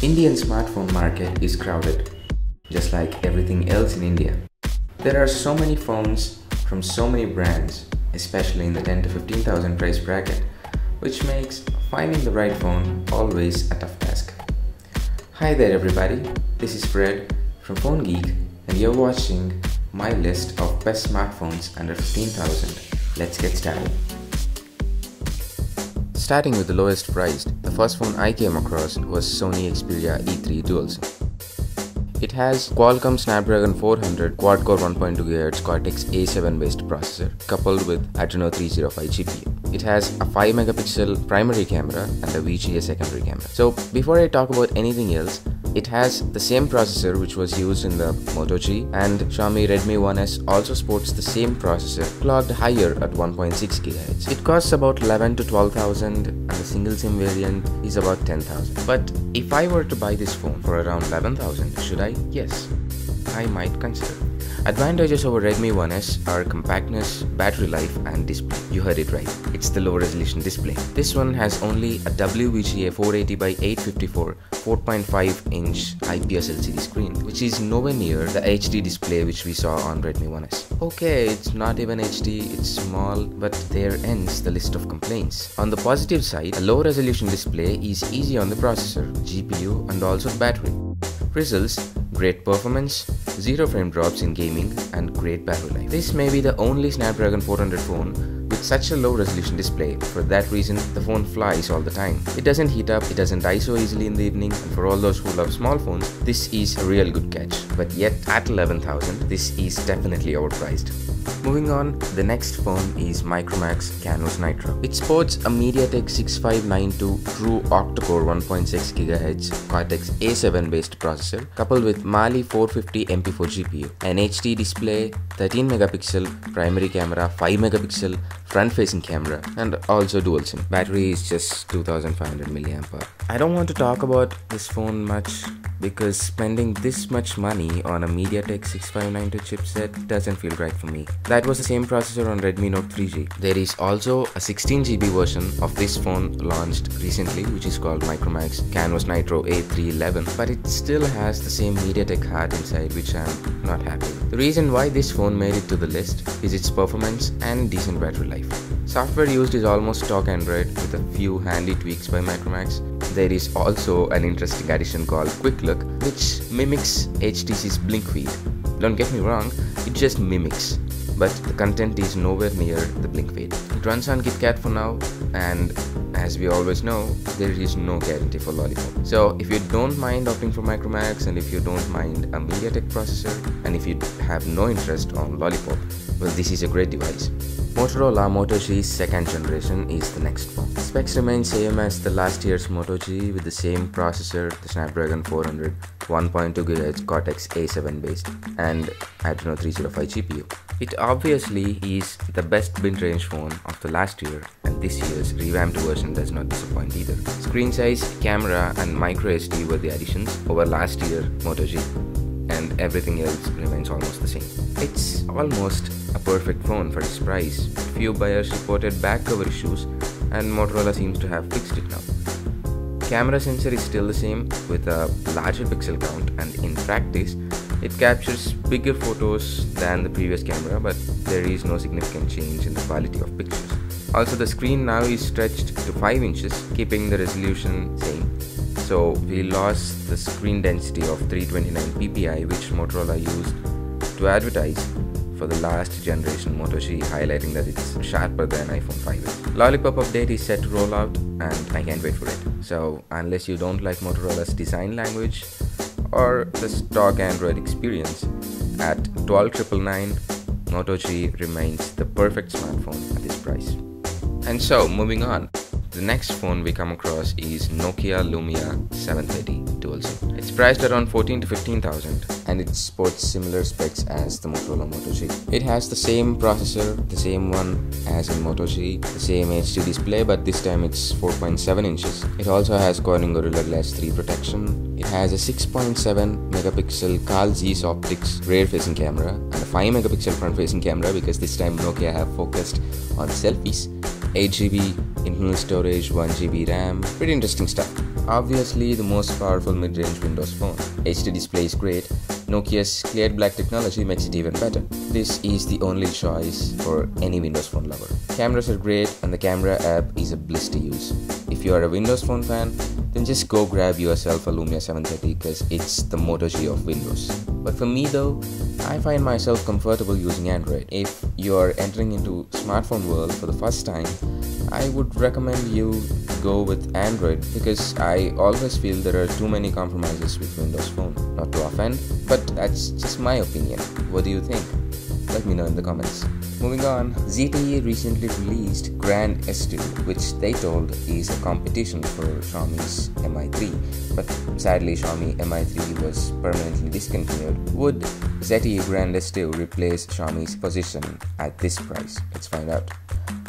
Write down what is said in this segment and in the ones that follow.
Indian smartphone market is crowded, just like everything else in India. There are so many phones from so many brands, especially in the 10 to 15,000 price bracket, which makes finding the right phone always a tough task. Hi there everybody, this is Fred from Phone Geek and you're watching my list of best smartphones under 15,000. Let's get started. Starting with the lowest priced, the first phone I came across was Sony Xperia E3 Dual SIM. It has Qualcomm Snapdragon 400 quad-core 1.2 GHz Cortex A7 based processor coupled with Adreno 305 GPU. It has a 5 megapixel primary camera and a VGA secondary camera. So before I talk about anything else, it has the same processor which was used in the Moto G, and Xiaomi Redmi 1S also sports the same processor clocked higher at 1.6 GHz. It costs about 11 to 12,000 and the single SIM variant is about 10,000. But if I were to buy this phone for around 11,000, should I? Yes, I might consider. Advantages over Redmi 1S are compactness, battery life and display. You heard it right, it's the low resolution display. This one has only a WVGA 480 by 854 4.5 inch IPS LCD screen, which is nowhere near the HD display which we saw on Redmi 1S. Okay, it's not even HD, it's small, but there ends the list of complaints. On the positive side, a low resolution display is easy on the processor, GPU and also battery. Results: great performance, 0 frame drops in gaming and great battery life. This may be the only Snapdragon 400 phone with such a low resolution display. For that reason, the phone flies all the time. It doesn't heat up, it doesn't die so easily in the evening, and for all those who love small phones, this is a real good catch. But yet at 11,000, this is definitely overpriced. Moving on, the next phone is Micromax Canvas Nitro. It sports a MediaTek 6592 true octa-core 1.6 GHz Cortex A7 based processor coupled with Mali 450 MP4 GPU, an HD display, 13 megapixel primary camera, 5 megapixel front facing camera and also dual SIM. Battery is just 2500 mAh. I don't want to talk about this phone much because spending this much money on a MediaTek 6592 chipset doesn't feel right for me. That was the same processor on Redmi Note 3G. There is also a 16GB version of this phone launched recently, which is called Micromax Canvas Nitro A311, but it still has the same MediaTek heart inside, which I'm not happy with. The reason why this phone made it to the list is its performance and decent battery life. Software used is almost stock Android with a few handy tweaks by Micromax. There is also an interesting addition called Quick Look, which mimics HTC's Blink feed. Don't get me wrong, it just mimics, but the content is nowhere near the Blink feed. It runs on KitKat for now, and as we always know, there is no guarantee for Lollipop. So if you don't mind opting for Micromax, and if you don't mind a MediaTek processor, and if you have no interest on Lollipop, well, this is a great device. Motorola Moto G's second generation is the next phone. Specs remain same as the last year's Moto G with the same processor, the Snapdragon 400 1.2 GHz Cortex A7 based and Adreno 305 GPU. It obviously is the best mid-range phone of the last year, and this year's revamped version does not disappoint either. Screen size, camera and micro SD were the additions over last year Moto G, and everything else remains almost the same. It's almost a perfect phone for its price. Few buyers reported back cover issues and Motorola seems to have fixed it now. Camera sensor is still the same with a larger pixel count, and in practice it captures bigger photos than the previous camera, but there is no significant change in the quality of pictures. Also, the screen now is stretched to 5 inches, keeping the resolution same. So we lost the screen density of 329 ppi which Motorola used to advertise for the last generation Moto G, highlighting that it's sharper than iPhone 5. Lollipop update is set to roll out and I can't wait for it. So unless you don't like Motorola's design language or the stock Android experience, at 12,999 Moto G remains the perfect smartphone at this price. And so moving on, the next phone we come across is Nokia Lumia 730 Dual SIM. It's priced around 14 to 15,000 and it sports similar specs as the Motorola Moto G. It has the same processor, the same one as in Moto G, the same HD display, but this time it's 4.7 inches. It also has Corning Gorilla Glass 3 protection. It has a 6.7 megapixel Carl Zeiss Optics rear facing camera and a 5 megapixel front facing camera, because this time Nokia have focused on selfies. 8GB internal storage, 1GB RAM, pretty interesting stuff. Obviously the most powerful mid-range Windows phone. HD display is great. Nokia's clear black technology makes it even better. This is the only choice for any Windows phone lover. Cameras are great and the camera app is a bliss to use. If you are a Windows phone fan, then just go grab yourself a Lumia 730 because it's the Moto G of Windows. But for me though, I find myself comfortable using Android. If you are entering into smartphone world for the first time, I would recommend you go with Android because I always feel there are too many compromises with Windows Phone. Not to offend, but that's just my opinion. What do you think? Let me know in the comments. Moving on, ZTE recently released Grand S2, which they told is a competition for Xiaomi's Mi3, but sadly Xiaomi Mi3 was permanently discontinued. Would ZTE Grand S2 replace Xiaomi's position at this price? Let's find out.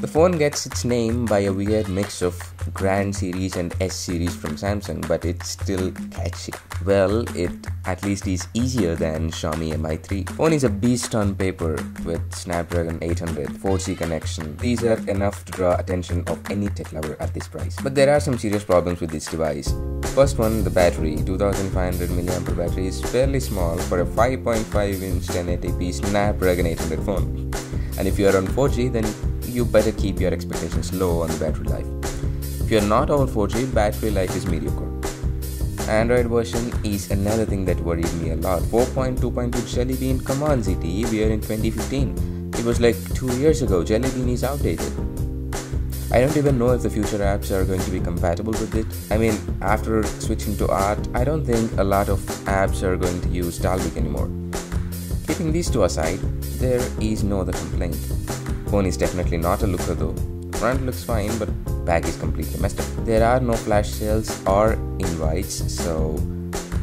The phone gets its name by a weird mix of Grand series and S series from Samsung, but it's still catchy. Well, it at least is easier than Xiaomi Mi3. Phone is a beast on paper with Snapdragon 800, 4G connection. These are enough to draw attention of any tech lover at this price. But there are some serious problems with this device. First one, the battery. 2500 mAh battery is fairly small for a 5.5-inch 1080p Snapdragon 800 phone. And if you are on 4G, then you better keep your expectations low on the battery life. If you are not on 4G, battery life is mediocre. Android version is another thing that worried me a lot. 4.2.2 Jelly Bean, come on ZTE, we are in 2015. It was like 2 years ago. Jelly Bean is outdated. I don't even know if the future apps are going to be compatible with it. I mean, after switching to Art, I don't think a lot of apps are going to use Dalvik anymore. Keeping these two aside, there is no other complaint. Phone is definitely not a looker though. Front looks fine, but back is completely messed up. There are no flash sales or invites, so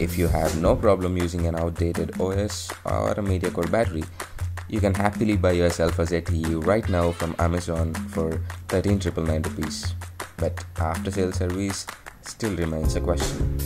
if you have no problem using an outdated OS or a mediocre battery, you can happily buy yourself a ZTE right now from Amazon for 13,999 rupees. But after sale service still remains a question.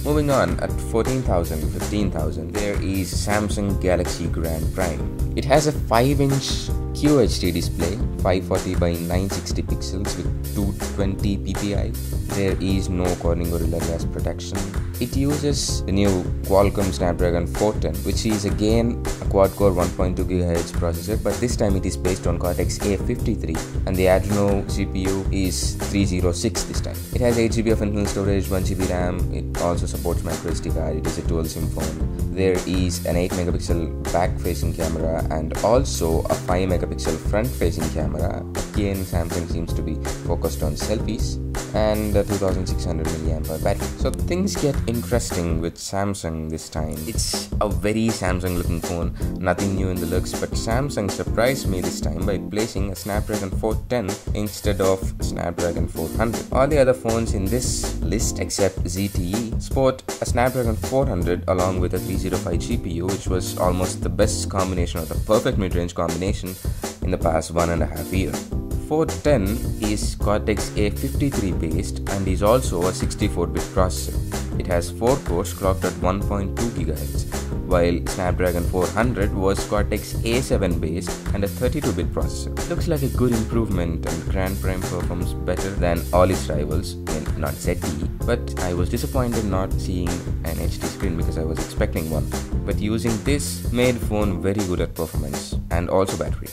Moving on, at 14,000 to 15,000, there is Samsung Galaxy Grand Prime. It has a 5-inch QHD display, 540 by 960 pixels with 220 ppi. There is no Corning Gorilla Glass protection. It uses the new Qualcomm Snapdragon 410, which is again a quad-core 1.2 GHz processor, but this time it is based on Cortex A53, and the Adreno CPU is 306 this time. It has 8GB of internal storage, 1GB RAM. It also supports microSD card. It is a dual SIM phone. There is an 8-megapixel back-facing camera and also a 5-megapixel front-facing camera. Again, Samsung seems to be focused on selfies, and a 2600 mAh battery. So things get interesting with Samsung this time. It's a very Samsung looking phone, nothing new in the looks, but Samsung surprised me this time by placing a Snapdragon 410 instead of Snapdragon 400. All the other phones in this list except ZTE sport a Snapdragon 400 along with a 305 GPU, which was almost the best combination, or the perfect mid-range combination in the past 1.5 years. 410 is Cortex A53 based and is also a 64-bit processor. It has 4 cores clocked at 1.2 GHz, while Snapdragon 400 was Cortex A7 based and a 32-bit processor. Looks like a good improvement, and Grand Prime performs better than all its rivals, not ZTE, but I was disappointed not seeing an HD screen because I was expecting one. But using this made phone very good at performance and also battery.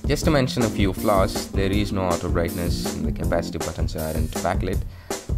Just to mention a few flaws, there is no auto brightness, the capacitive buttons aren't backlit,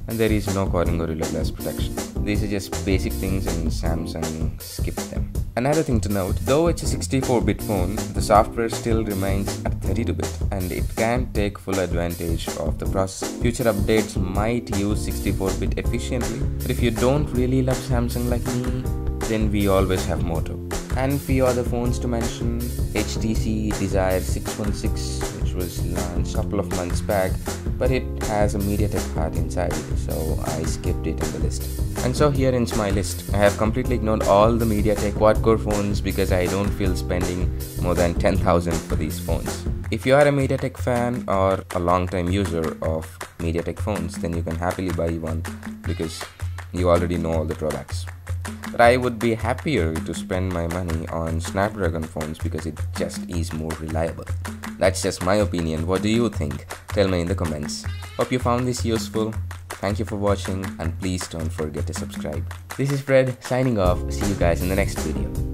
and there is no Corning Gorilla Glass protection. These are just basic things and Samsung skipped them. Another thing to note, though it's a 64-bit phone, the software still remains at 32-bit and it can take full advantage of the processor. Future updates might use 64-bit efficiently, but if you don't really love Samsung like me, then we always have Moto. And few other phones to mention, HTC Desire 616, which was launched a couple of months back, but it has a MediaTek heart inside, so I skipped it in the list. And so here ends my list. I have completely ignored all the MediaTek quad-core phones because I don't feel spending more than 10,000 for these phones. If you are a MediaTek fan or a long-time user of MediaTek phones, then you can happily buy one because you already know all the drawbacks. But I would be happier to spend my money on Snapdragon phones because it just is more reliable. That's just my opinion. What do you think? Tell me in the comments. Hope you found this useful. Thank you for watching and please don't forget to subscribe. This is Fred signing off. See you guys in the next video.